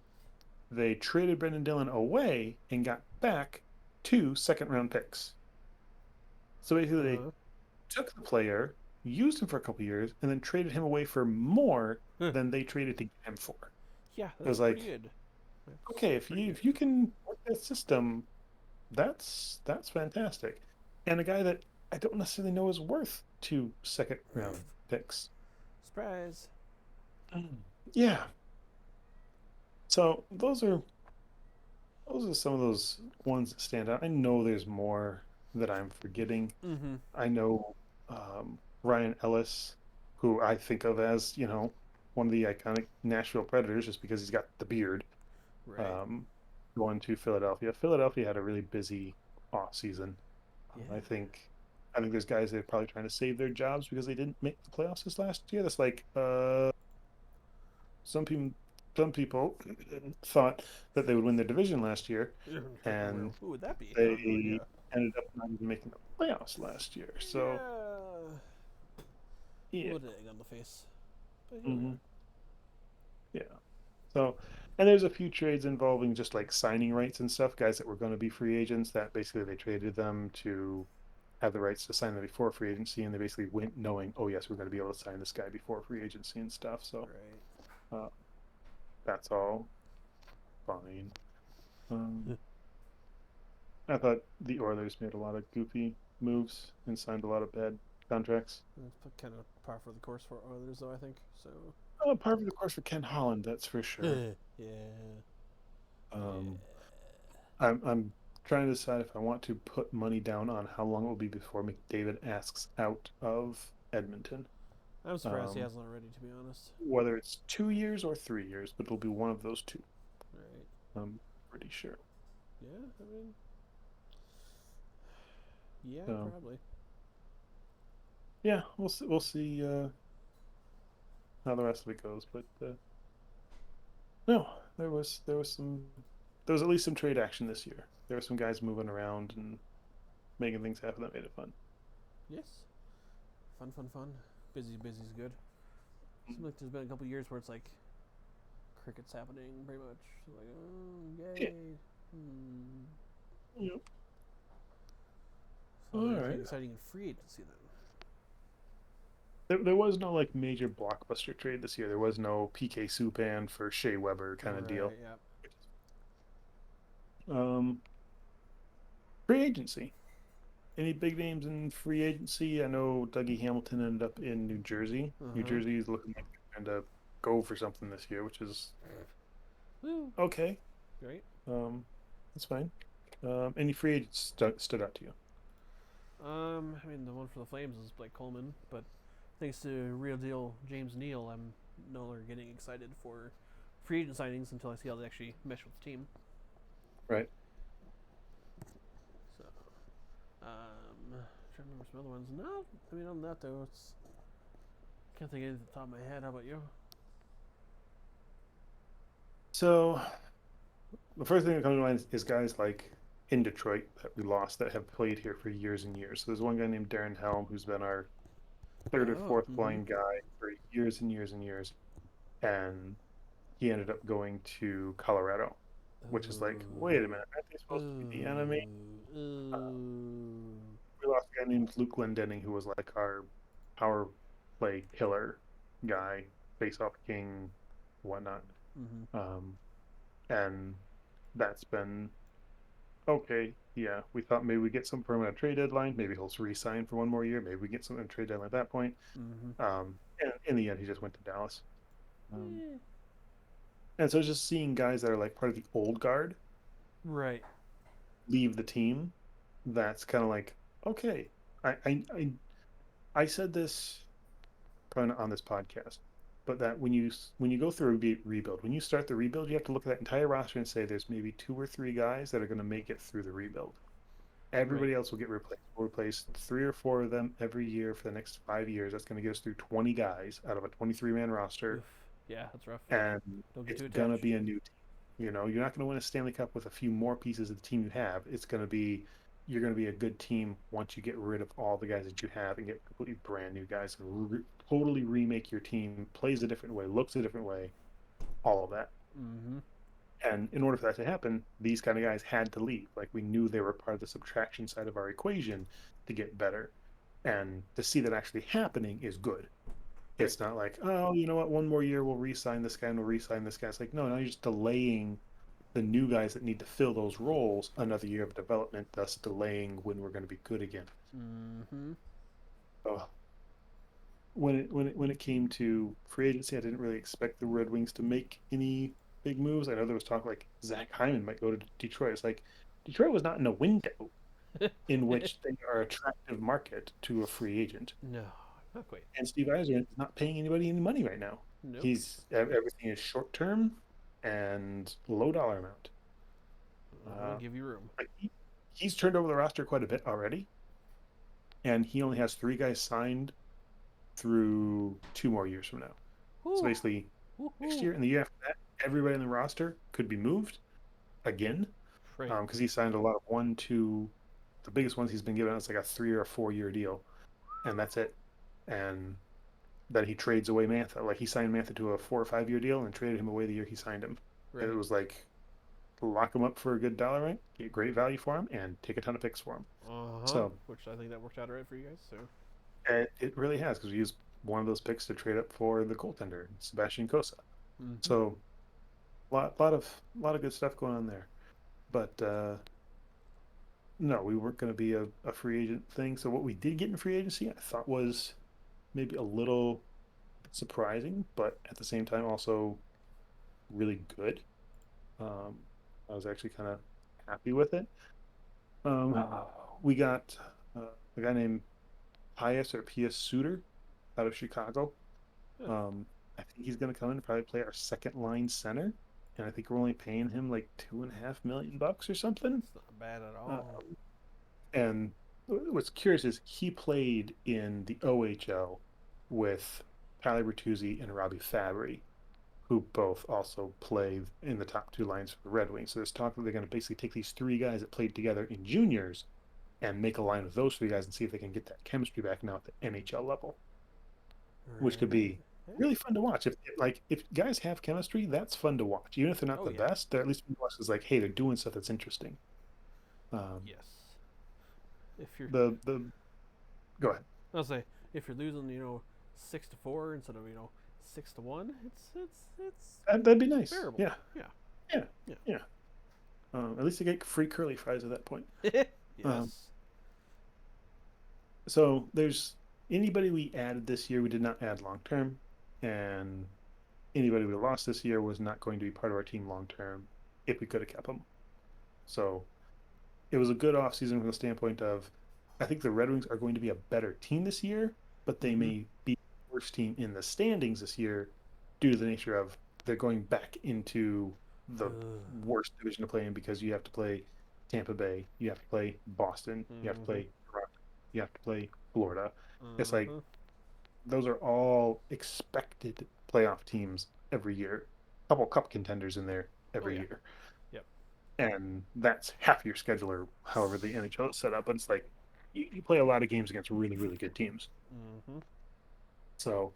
They traded Brendan Dillon away and got back two second round picks. So basically, they Uh. took the player, used him for a couple years, and then traded him away for more Huh. than they traded to get him for. Yeah, It that's was pretty like, good. That's okay, pretty if good. you can work that system, that's fantastic. And a guy that I don't necessarily know is worth two second round picks. Surprise. Yeah. So those are some of those ones that stand out. I know there's more that I'm forgetting. Mm-hmm. I know Ryan Ellis, who I think of as, one of the iconic Nashville Predators just because he's got the beard, Right. um, going to Philadelphia. Philadelphia had a really busy off season. Yeah. I think there's guys that are probably trying to save their jobs because they didn't make the playoffs this last year. That's like some people some people thought that they would win their division last year, and Who would that be? I have no they idea. ended up not even making the playoffs last year. So Yeah. A yeah. little egg on the face. But here we Hmm. are. Yeah. So, and there's a few trades involving just like signing rights and stuff, guys that were going to be free agents that basically they traded them to have the rights to sign them before free agency, and they basically went knowing, oh yes, we're going to be able to sign this guy before free agency and stuff. So Right. uh, that's all fine. Um, I thought the Oilers made a lot of goofy moves and signed a lot of bad contracts. It's kind of par for the course for Oilers, though, I think. So. Part of the course for Ken Holland, that's for sure. Yeah. Um, Yeah. I'm trying to decide if I want to put money down on how long it will be before McDavid asks out of Edmonton. I'm surprised he Um, hasn't already, to be honest. whether it's 2 years or 3 years, but it'll be one of those two. Right. I'm pretty sure. Yeah, I mean, yeah, So probably. yeah, we'll see how the rest of it goes. But no, there was at least some trade action this year. There were some guys moving around and making things happen that made it fun. Yes. Fun, fun, fun. Busy, busy's good. Seems like there's been a couple years where it's like cricket's happening pretty much. Like, oh, Yeah. yay. Hmm. Yep. So All anything right. exciting in free agency then? There was no like major blockbuster trade this year. There was no PK Subban for Shea Weber kind of Right, deal. yeah. Um, free agency. Any big names in free agency? I know Dougie Hamilton ended up in New Jersey. Uh New huh. Jersey is looking like they're trying to go for something this year, which is Woo. okay. Great. Um, that's fine. Any free agents stood out to you? I mean, the one for the Flames is Blake Coleman, but thanks to real deal James Neal, I'm no longer getting excited for free agent signings until I see how they actually mesh with the team. Right. So, trying to remember some other ones. No, I mean, other than that though, it's can't think of anything at the top of my head. How about you? So the first thing that comes to mind is guys like in Detroit that we lost that have played here for years and years. So there's one guy named Darren Helm who's been our third or Oh, fourth line guy for years and years and years, and he ended up going to Colorado, which is like, wait a minute, aren't they supposed to be the enemy? Uh, we lost a guy named Luke Glendening who was like our power play killer guy, face-off king, whatnot. mm-hmm. Um, and that's been okay. Yeah, we thought maybe we get some from a trade deadline. Maybe he'll re-sign for one more year. Maybe we get something trade deadline at that point. Mm-hmm. And in the end, he just went to Dallas. Um, Eh. and so just seeing guys that are like part of the old guard Right. leave the team, that's kind of like okay. I, I I I said this probably not on this podcast, but that when you go through a rebuild, when you start the rebuild, you have to look at that entire roster and say there's maybe two or three guys that are going to make it through the rebuild. Right. Everybody else will get replaced. We'll replace three or four of them every year for the next 5 years. That's going to get us through 20 guys out of a 23-man roster, Oof. Yeah, that's rough. and Don't get it's too gonna attached. be a new team. You know, you're not gonna win a Stanley Cup with a few more pieces of the team you have. It's gonna be you're gonna be a good team once you get rid of all the guys that you have and get completely brand new guys and totally remake your team. Plays a different way, looks a different way, all of that. Mm-hmm. And in order for that to happen, these kind of guys had to leave. Like we knew they were part of the subtraction side of our equation to get better. And to see that actually happening is good. Right. It's not like, oh, you know what, one more year we'll re-sign this guy and we'll re-sign this guy. It's like, no, now you're just delaying the new guys that need to fill those roles another year of development, thus delaying when we're going to be good again. Mm-hmm. So when it came to free agency, I didn't really expect the Red Wings to make any big moves. I know there was talk like Zach Hyman might go to Detroit. It's like Detroit was not in a window in which they are attractive market to a free agent. No, not quite. And Steve Eiser is not paying anybody any money right now. Nope. He's everything is short term and low dollar amount. Uh-huh. Give you room. Like he's turned over the roster quite a bit already, and he only has three guys signed through 2 more years from now. So Whew. basically, next Woohoo. year and the year after that, everybody in the roster could be moved again Right. because he signed a lot of one, two. The biggest ones he's been given is like a 3 or 4 year deal, and that's it. And then he trades away Mantha. Like he signed Mantha to a 4 or 5 year deal and traded him away the year he signed him. And it Right. was like lock him up for a good dollar rate, get great value for him, and take a ton of picks for him. Uh-huh. So Which I think that worked out right for you guys, so. it really has because we used one of those picks to trade up for the goaltender, Sebastian Kosa. Mm-hmm. So lot of good stuff going on there. But no, we weren't going to be a free agent thing. So what we did get in free agency, I thought was maybe a little surprising, but at the same time also really good. Um, I was actually kind of happy with it. Um, we got a guy named Pius Suter out of Chicago. Huh. Um, I think he's going to come in and probably play our second line center, and I think we're only paying him like $2.5 million or something. It's not bad at Uh, all. and what's curious is he played in the OHL with Tyler Bertuzzi and Robbie Fabry, who both also play in the top two lines for the Red Wings. So there's talk that they're going to basically take these three guys that played together in juniors and make a line with those three guys and see if they can get that chemistry back now at the NHL level, which could Right. be Yeah. really fun to watch. If guys have chemistry, that's fun to watch. Even if they're not Oh the yeah. best, they're at least fun to watch. Is like, hey, they're doing stuff that's interesting. Um, Yes. If you're, the Go ahead. I'll say, if you're losing, 6-4 instead of 6-1, it's That'd be nice. bearable. Yeah, Yeah. yeah, yeah. At least you get free curly fries at that point. Yeah. Um, Yes. so there's anybody we added this year we did not add long term, and anybody we lost this year was not going to be part of our team long term if we could have kept them. So it was a good offseason from the standpoint of I think the Red Wings are going to be a better team this year, but they Mm-hmm. may be the worst team in the standings this year due to the nature of they're going back into the worst division to play in because you have to play Tampa Bay, you have to play Boston, you have to Mm-hmm. play Toronto, you have to play Florida. It's like Uh-huh. those are all expected playoff teams every year. A couple cup contenders in there Oh every yeah. year. Yep. And that's half your schedule or however the NHL is set up. But it's like you play a lot of games against really, really good teams. Mm-hmm. So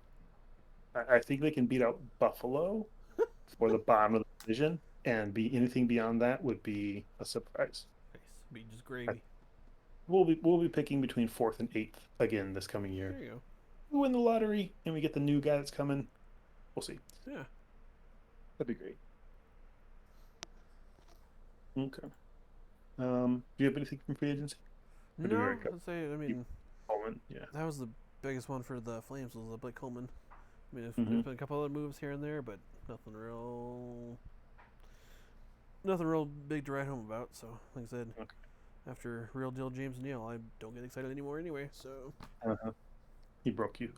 I think they can beat out Buffalo for the bottom of the division, and be anything beyond that would be a surprise. Nice. Be just I, gravy. we'll be picking between fourth and eighth again this coming There year. you We win the lottery and we get the new guy that's coming. We'll see. go. Yeah. That'd be great. Okay. Do you have anything from free agency? Or do we No, already cover I'd say. I Keep mean, Coleman? Yeah. that was the biggest one for the Flames was Blake Coleman. I mean, Mm-hmm. there's been a couple other moves here and there, but nothing real big to write home about. So, like I said, Okay. after real deal James Neal, I don't get excited anymore anyway. So, Uh-huh. He broke you.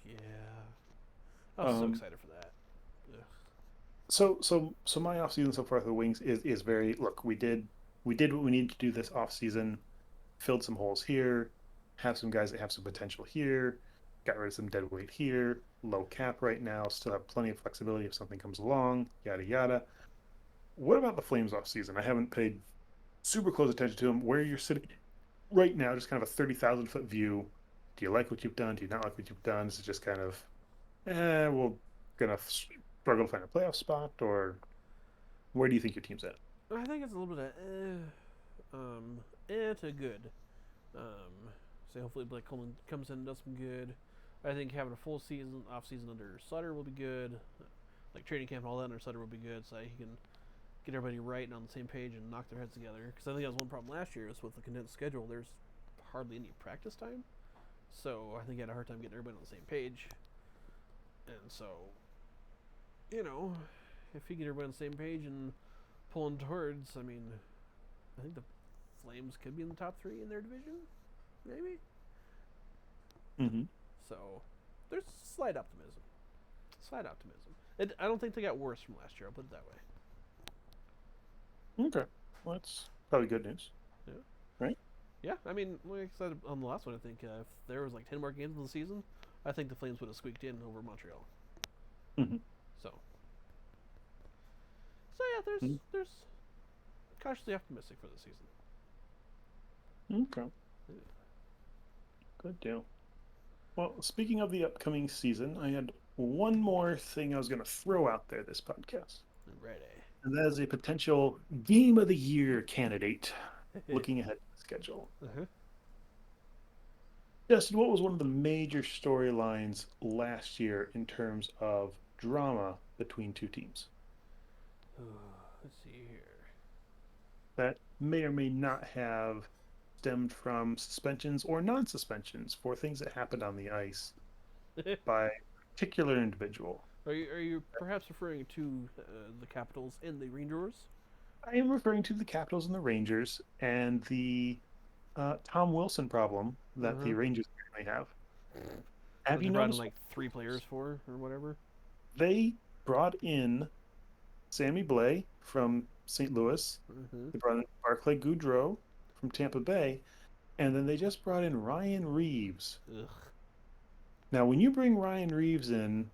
yeah, I was so Um, excited for that. Ugh. so my offseason so far for the Wings is very look, we did what we needed to do this offseason, filled some holes here, have some guys that have some potential here, got rid of some dead weight here, low cap right now, still have plenty of flexibility if something comes along, yada yada. What about the Flames offseason? I haven't paid super close attention to them. Where you're sitting right now, just kind of a 30,000 foot view. Do you like what you've done? Do you not like what you've done? Is it just kind of, we're gonna struggle to find a playoff spot, or where do you think your team's at? I think it's a little bit of to good. So hopefully Blake Coleman comes in and does some good. I think having a full season, off season under Sutter will be good. Like training camp and all that under Sutter will be good, so he can get everybody right and on the same page and knock their heads together. Because I think that was one problem last year is with the condensed schedule. There's hardly any practice time, so I think he had a hard time getting everybody on the same page. And so, if he get everybody on the same page and pulling towards, I mean, I think the Flames could be in the top three in their division, maybe. Mm-hmm. So there's slight optimism. Slight optimism. I don't think they got worse from last year. I'll put it that way. Okay, well, that's probably good news, Yeah. right? Yeah. I mean, like I said on the last one, I think if there was like 10 more games in the season, I think the Flames would have squeaked in over Montreal. Mm-hmm. So. So yeah, there's cautiously optimistic for the season. Okay, good deal. Well, speaking of the upcoming season, I had one more thing I was going to throw out there this podcast, Ready. and that is a potential Game of the Year candidate looking ahead to the schedule. Uh-huh. Justin, what was one of the major storylines last year in terms of drama between two teams Let's see that may or may not have stemmed from suspensions or non-suspensions for things that happened on the ice here. by a particular individual? Are you perhaps referring to the Capitals and the Rangers? I am referring to the Capitals and the Rangers and the Tom Wilson problem that the Uh-huh. Rangers currently have. That Have they you brought in noticed like three players for or whatever. they brought in Sammy Blais from St. Louis? Uh-huh. They brought in Barclay Goodrow from Tampa Bay, and then they just brought in Ryan Reeves. Ugh. Now, when you bring Ryan Reeves in,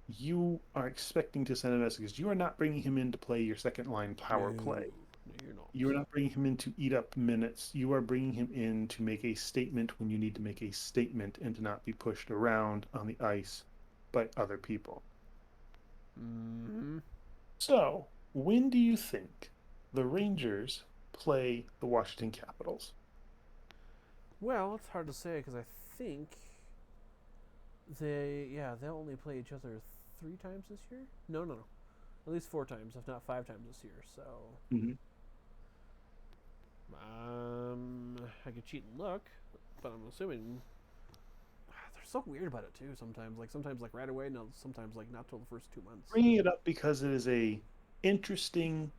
you are expecting to send a message because you are not bringing him in to play your second line No. power play. No, you're not. You are not bringing him in to eat up minutes. You are bringing him in to make a statement when you need to make a statement and to not be pushed around on the ice by other people. Mm-hmm. So, when do you think the Rangers play the Washington Capitals? Well, it's hard to say because I think they'll only play each other 3 times this year. No, no, no, at least 4 times, if not 5 times this year. So, Mm-hmm. I could cheat and look, but I'm assuming they're so weird about it too. Sometimes like right away, no, sometimes like not till the first 2 months. Bringing it up because it is a interesting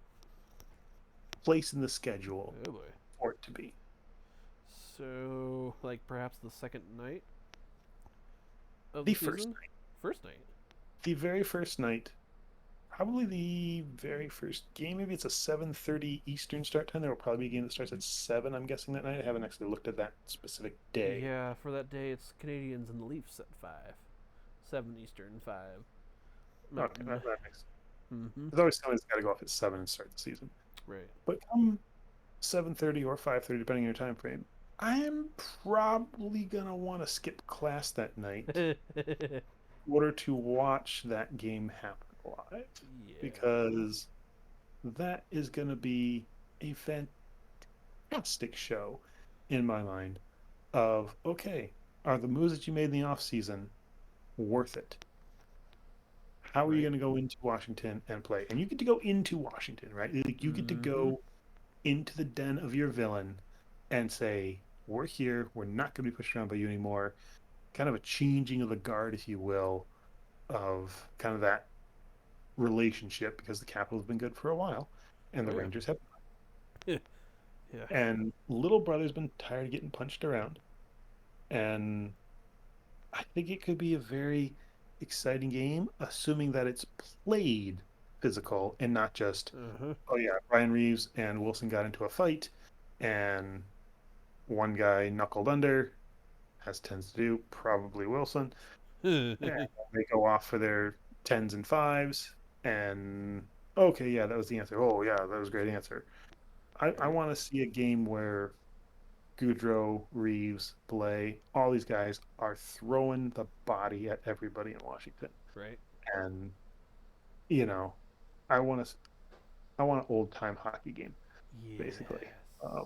place in the schedule Oh boy. for it to be. So, like perhaps the second night of The the first season, night, first night. the very first night, probably the very first game. Maybe it's a 7:30 Eastern start time. There will probably be a game that starts at 7. I'm guessing that night. I haven't actually looked at that specific day. Yeah, for that day, it's Canadians and the Leafs at 5, 7 Eastern, 5 Okay, Mountain. that makes. Mm-hmm. There's always somebody's got to go off at 7 and start the season. Right. But come 7:30 or 5:30, depending on your time frame, I'm probably gonna want to skip class that night Yeah. in order to watch that game happen live because that is going to be a fantastic show in my mind of okay, are the moves that you made in the off season worth it? How are you Right. going to go into Washington and play? And you get to go into Washington, right? Like you get to Mm-hmm. go into the den of your villain and say, "We're here. We're not going to be pushed around by you anymore." Kind of a changing of the guard, if you will, of kind of that relationship because the Capitals have been good for a while, and Oh the yeah. Rangers have. Yeah. And little brother's been tired of getting punched around, and I think it could be a very exciting game, assuming that it's played physical and not just, Uh oh yeah, Ryan Reeves and Wilson got into a fight, and one guy knuckled under, as tends to do, probably Wilson, huh. and they go off for their tens and fives, and okay, yeah, that was the answer. Oh yeah, that was a great answer. I Right. want to see a game where Goudreau, Reeves, Blais, all these guys are throwing the body at everybody in Washington. Right. And you know, I want to I want an old time hockey game basically. Yes.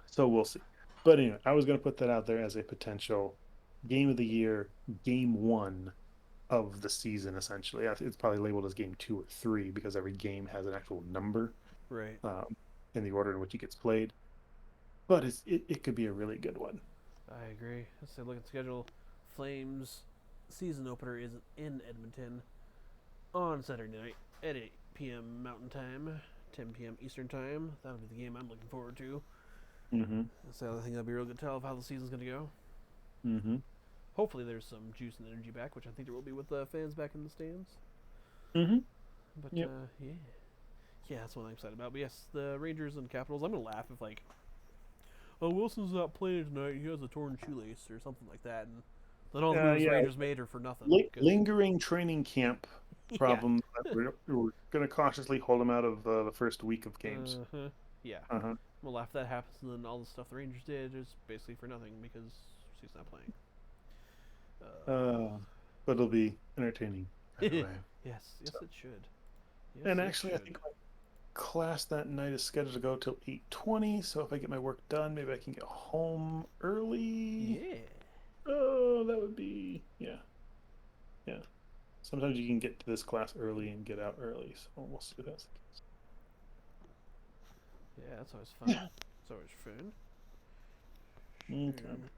So we'll see. But anyway, I was going to put that out there as a potential game of the year, game one of the season. Essentially, it's probably labeled as game 2 or 3 because every game has an actual number Right. um, in the order in which it gets played. But it could be a really good one. I agree. Let's say look at the schedule. Flames season opener is in Edmonton on Saturday night at 8 p.m. Mountain Time, 10 p.m. Eastern Time. That'll be the game I'm looking forward to. Mm-hmm. So I think that'll be a real good tell of how the season's going to go. Mm-hmm. Hopefully there's some juice and energy back, which I think there will be with the fans back in the stands. Mm-hmm. But Yep. yeah, yeah, that's what I'm excited about. But yes, the Rangers and Capitals. I'm gonna laugh if like, oh, Wilson's not playing tonight. He has a torn shoelace or something like that, and then all the moves the Yeah. Rangers made are for nothing. Because Lingering training camp yeah, problems that we're going to cautiously hold him out of the first week of games. yeah, Uh-huh. we'll laugh if that happens, and then all the stuff the Rangers did is basically for nothing because she's not playing. Uh, but it'll be entertaining either way. Yes, yes, So, it should. Yes, and it actually, I should. think my class that night is scheduled to go till 8:20. So if I get my work done, maybe I can get home early. Yeah. Oh, that would be yeah. Sometimes you can get to this class early and get out early. So we'll see if that's the case. Yeah, that's always Yeah. fun. It's always fun. Okay. Shoot.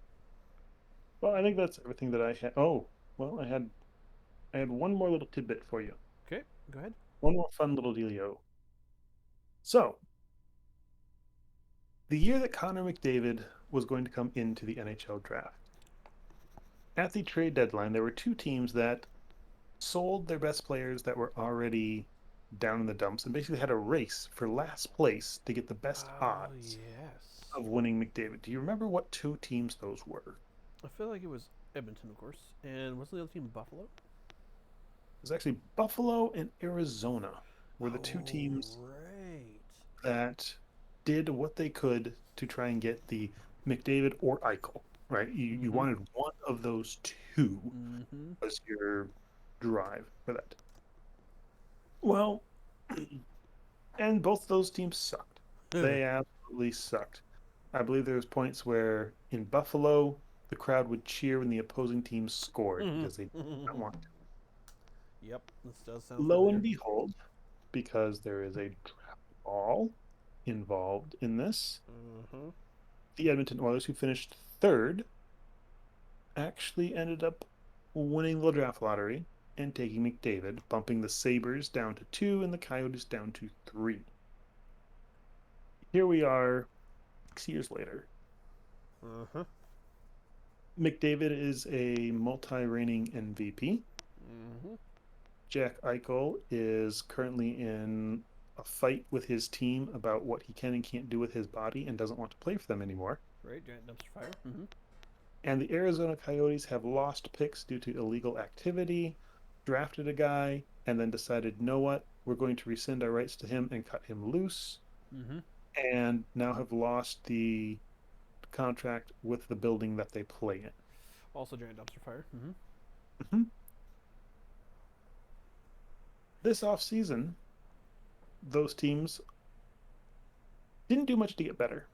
Well, I think that's everything that I had. Oh, well, I had one more little tidbit for you. Okay, go ahead. One more fun little dealio. So, the year that Connor McDavid was going to come into the NHL draft, at the trade deadline, there were two teams that sold their best players that were already down in the dumps and basically had a race for last place to get the best Oh, odds yes. of winning McDavid. Do you remember what two teams those were? I feel like it was Edmonton, of course. And what's the other team? Buffalo? It was actually Buffalo and Arizona were the two Oh, teams right. that did what they could to try and get the McDavid or Eichel, right? You Mm-hmm. wanted one of those two Mm-hmm. was your drive for that. Well, and both those teams sucked. They absolutely sucked. I believe there was points where in Buffalo the crowd would cheer when the opposing team scored because they did not want to. Yep, this does sound Lo and familiar. behold, because there is a draft ball involved in this, Mm-hmm. the Edmonton Oilers, who finished third, actually ended up winning the draft lottery and taking McDavid, bumping the Sabres down to 2 and the Coyotes down to 3. Here we are 6 years later. Uh-huh. McDavid is a multi reigning MVP. Mm-hmm. Jack Eichel is currently in a fight with his team about what he can and can't do with his body and doesn't want to play for them anymore. Right, giant dumpster fire. Mm-hmm. And the Arizona Coyotes have lost picks due to illegal activity, drafted a guy, and then decided, you know what, we're going to rescind our rights to him and cut him loose, Mm-hmm. and now have lost the contract with the building that they play in. Also giant dumpster fire. Mm-hmm. Mm-hmm. This offseason, those teams didn't do much to get better.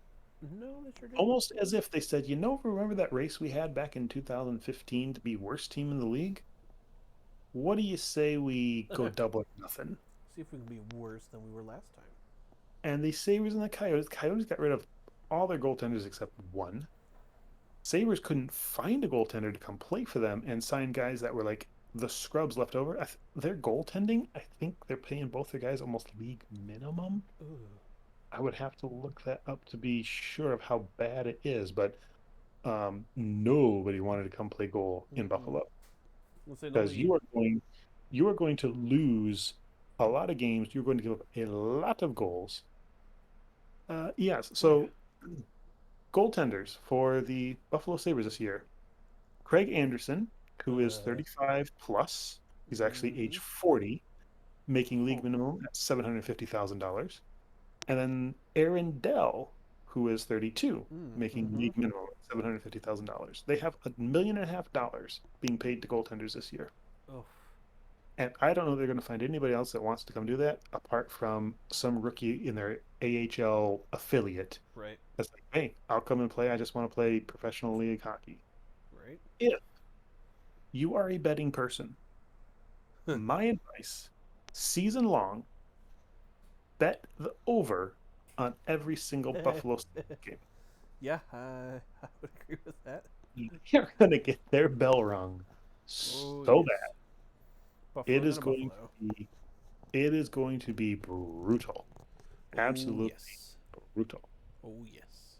No, they sure didn't. Almost as if they said, you know, remember that race we had back in 2015 to be worst team in the league? What do you say we go double or nothing? See if we can be worse than we were last time. And the Sabres and the Coyotes got rid of all their goaltenders except one. Sabres couldn't find a goaltender to come play for them and sign guys that were like the scrubs left over. Their goaltending, I think they're paying both their guys almost league minimum. Ooh. I would have to look that up to be sure of how bad it is, but nobody wanted to come play goal in Mm-mm. Buffalo Let's say because nobody. you are going to lose a lot of games. You're going to give up a lot of goals. Yes, Oh yeah. so goaltenders for the Buffalo Sabres this year: Craig Anderson, who is Uh. 35 plus. He's actually Mm-hmm. age 40, making league Oh. minimum at $750,000. And then Aaron Dell, who is 32, making Mm-hmm. league minimum at $750,000. They have $1.5 million being paid to goaltenders this year. Oh. And I don't know if they're going to find anybody else that wants to come do that apart from some rookie in their AHL affiliate Right. that's like, hey, I'll come and play. I just want to play professional league hockey. Right. If you are a betting person, my advice, season long, bet the over on every single Buffalo game. Yeah, I would agree with that. You're going to get their bell rung Oh so yes. bad. Buffalo It is gonna going Buffalo. to be it is going to be brutal. Oh Absolutely yes. brutal. Oh yes.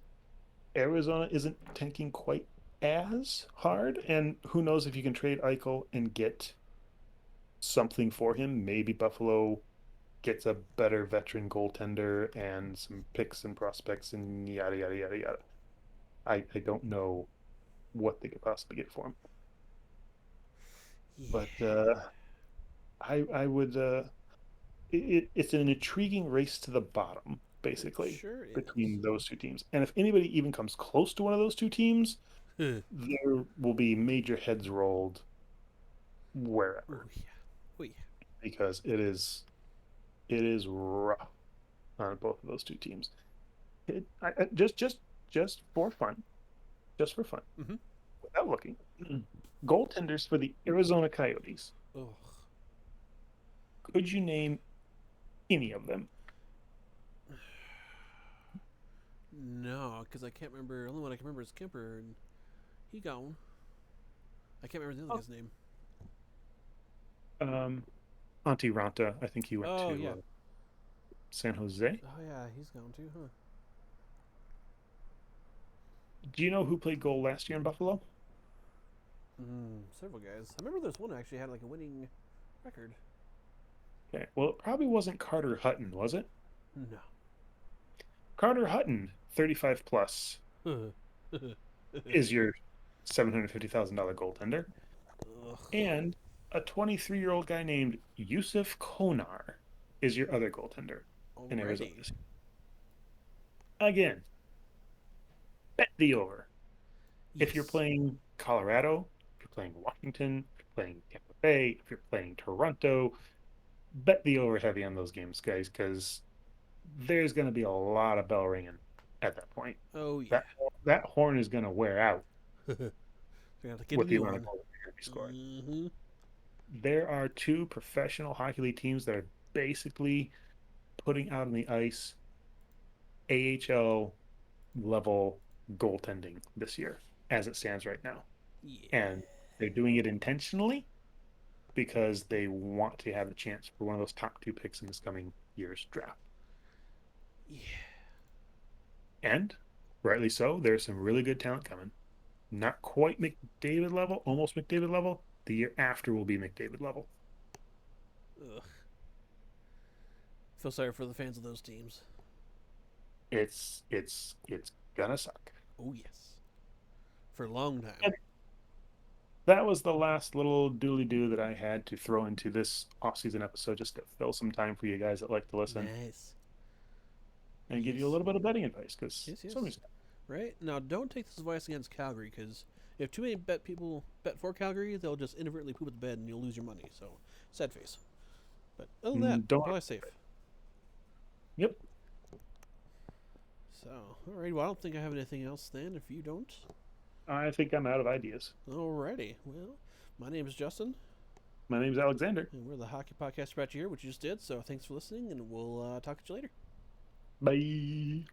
Arizona isn't tanking quite as hard, and who knows if you can trade Eichel and get something for him. Maybe Buffalo gets a better veteran goaltender and some picks and prospects and yada yada yada yada. I don't know what they could possibly get for him, Yeah. but I would it's an intriguing race to the bottom, It basically, sure is. between those two teams. And if anybody even comes close to one of those two teams, Oh there will be major heads rolled wherever yeah. Oh yeah. because it is rough on both of those two teams. Just for fun, just for fun, Mm-hmm. without looking, goaltenders for the Arizona Coyotes. Ugh. Could you name any of them? No, because I can't remember. The only one I can remember is Kemper, and he gone. I can't remember the other Oh, guy's name. Um, Auntie Ranta, I think he went Oh to yeah. San Jose. Oh yeah, he's gone too, huh? Do you know who played goal last year in Buffalo? Several guys. I remember there's one that actually had like a winning record. Okay. Well, it probably wasn't Carter Hutton, was it? No. But Carter Hutton, 35 plus, is your $750,000 goaltender. Ugh. And a 23-year-old guy named Yusuf Konar is your other goaltender in Arizona. Already. Again, bet the over. If you're Yes. playing Colorado, if you're playing Washington, if you're playing Tampa Bay, if you're playing Toronto, bet the over heavy on those games, guys, because there's going to be a lot of bell ringing at that point. Oh yeah. That that horn is going to wear out We have to get a with the new amount of one. goals that are going to be scored. Mm-hmm. There are two professional hockey league teams that are basically putting out on the ice AHL level goaltending this year, as it stands right now. Yeah. And they're doing it intentionally because they want to have a chance for one of those top two picks in this coming year's draft. Yeah. And rightly so, there's some really good talent coming. Not quite McDavid level, almost McDavid level. The year after will be McDavid level. Ugh. Feel sorry for the fans of those teams. It's gonna suck. Oh yes. For a long time. And that was the last little dooley doo that I had to throw into this off-season episode just to fill some time for you guys that like to listen Nice. and give you a Yes. little bit of betting advice because Yes. Yes. somebody's. Right now, don't take this advice against Calgary because if too many bet people bet for Calgary, they'll just inadvertently poop at the bed and you'll lose your money. So sad face. But other than that, Don't. probably safe. Yep. So, alright, well, I don't think I have anything else then, if you don't. I think I'm out of ideas. Alrighty, well, my name is Justin, My name's Alexander. and we're the Hockey Podcast Scratch here, which you just did, so thanks for listening, and we'll talk to you later. Bye.